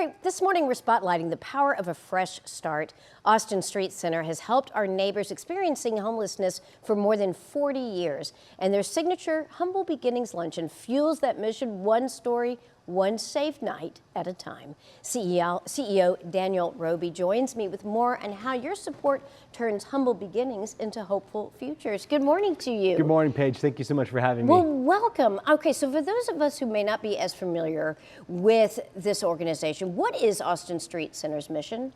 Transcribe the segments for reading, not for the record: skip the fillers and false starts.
right, this morning we're spotlighting the power of a fresh start. Austin Street Center has helped our neighbors experiencing homelessness for more than 40 years. And their signature Humble Beginnings Luncheon fuels that mission, one story, one safe night at a time. CEO Daniel Roby joins me with more on how your support turns humble beginnings into hopeful futures. Good morning to you. Good morning, Paige. Thank you so much for having me. Well, welcome. Okay, so for those of us who may not be as familiar with this organization, what is Austin Street Center's mission?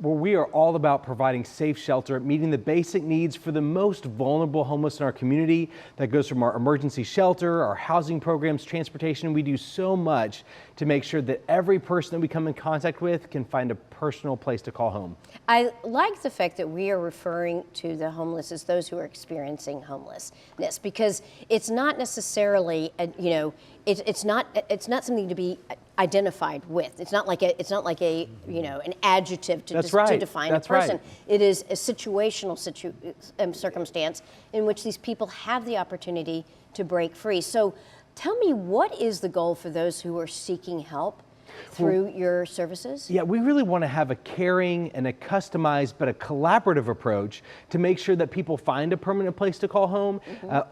Well, we are all about providing safe shelter, meeting the basic needs for the most vulnerable homeless in our community. That goes from our emergency shelter, our housing programs, transportation. We do so much to make sure that every person that we come in contact with can find a personal place to call home. I like the fact that we are referring to the homeless as those who are experiencing homelessness, because it's not necessarily, it's not something to be identified with. It's not like a an adjective to define a person. Right. It is a situational circumstance in which these people have the opportunity to break free. So tell me, what is the goal for those who are seeking help through your services? Yeah, we really want to have a caring and a customized but a collaborative approach to make sure that people find a permanent place to call home.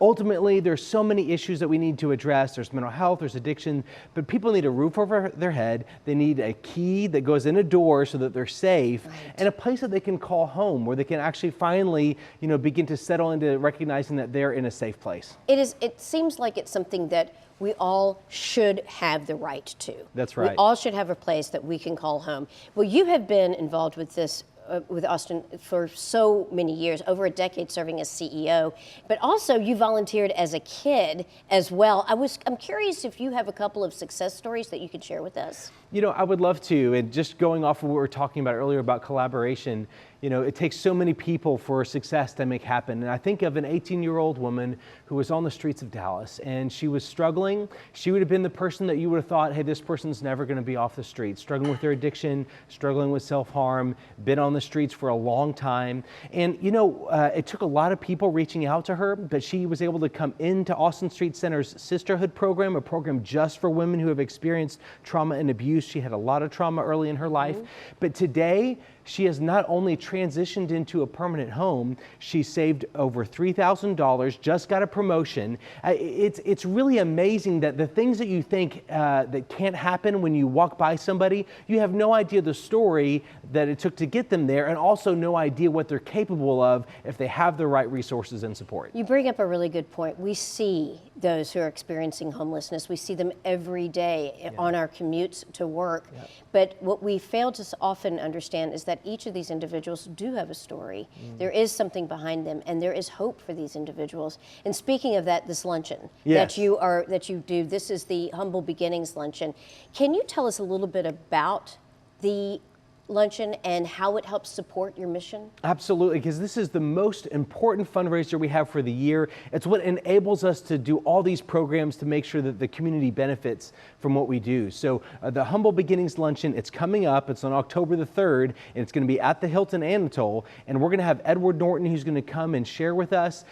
Ultimately, there's so many issues that we need to address. There's mental health, there's addiction, but people need a roof over their head. They need a key that goes in a door so that they're safe, and a place that they can call home, where they can actually finally, begin to settle into recognizing that they're in a safe place. It seems like it's something that we all should have the right to. That's right. We all should have a place that we can call home. Well, you have been involved with this, with Austin for so many years, over a decade serving as CEO, but also you volunteered as a kid as well. I'm curious if you have a couple of success stories that you could share with us. I would love to, and just going off of what we were talking about earlier about collaboration, it takes so many people for success to make happen. And I think of an 18-year-old woman who was on the streets of Dallas, and she was struggling. She would have been the person that you would have thought, hey, this person's never going to be off the streets, struggling with their addiction, struggling with self-harm, been on the streets for a long time. And, it took a lot of people reaching out to her, but she was able to come into Austin Street Center's Sisterhood program, a program just for women who have experienced trauma and abuse. She had a lot of trauma early in her life, but today she has not only transitioned into a permanent home, she saved over $3,000, just got a promotion. It's really amazing that the things that you think that can't happen when you walk by somebody, you have no idea the story that it took to get them there, and also no idea what they're capable of if they have the right resources and support. You bring up a really good point. We see those who are experiencing homelessness. We see them every day on our commutes to work. But what we fail to often understand is that each of these individuals do have a story. There is something behind them, and there is hope for these individuals. And speaking of that, this luncheon that you do, this is the Humble Beginnings Luncheon. Can you tell us a little bit about the luncheon and how it helps support your mission? Absolutely, because this is the most important fundraiser we have for the year. It's what enables us to do all these programs to make sure that the community benefits from what we do. So the Humble Beginnings Luncheon, it's coming up. It's on October the 3rd, and it's going to be at the Hilton Anatole, and we're going to have Edward Norton, who's going to come and share with us.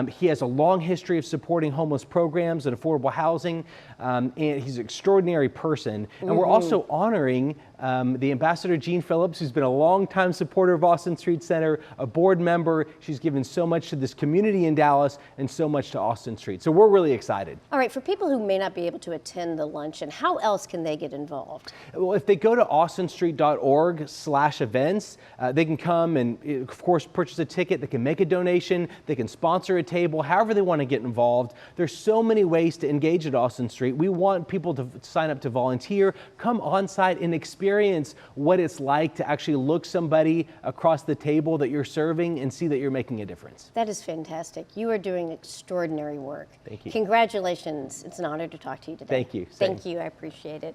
He has a long history of supporting homeless programs and affordable housing, and he's an extraordinary person. And we're also honoring the Ambassador Jean Phillips, who's been a longtime supporter of Austin Street Center, a board member. She's given so much to this community in Dallas and so much to Austin Street. So we're really excited. All right, for people who may not be able to attend the luncheon, how else can they get involved? Well, if they go to austinstreet.org/events, they can come and, of course, purchase a ticket. They can make a donation. They can sponsor a table, however they want to get involved. There's so many ways to engage at Austin Street. We want people to sign up to volunteer, come on site and experience what it's like to actually look somebody across the table that you're serving and see that you're making a difference. That is fantastic. You are doing extraordinary work. Thank you. Congratulations. It's an honor to talk to you today. Thank you. Thank you. I appreciate it.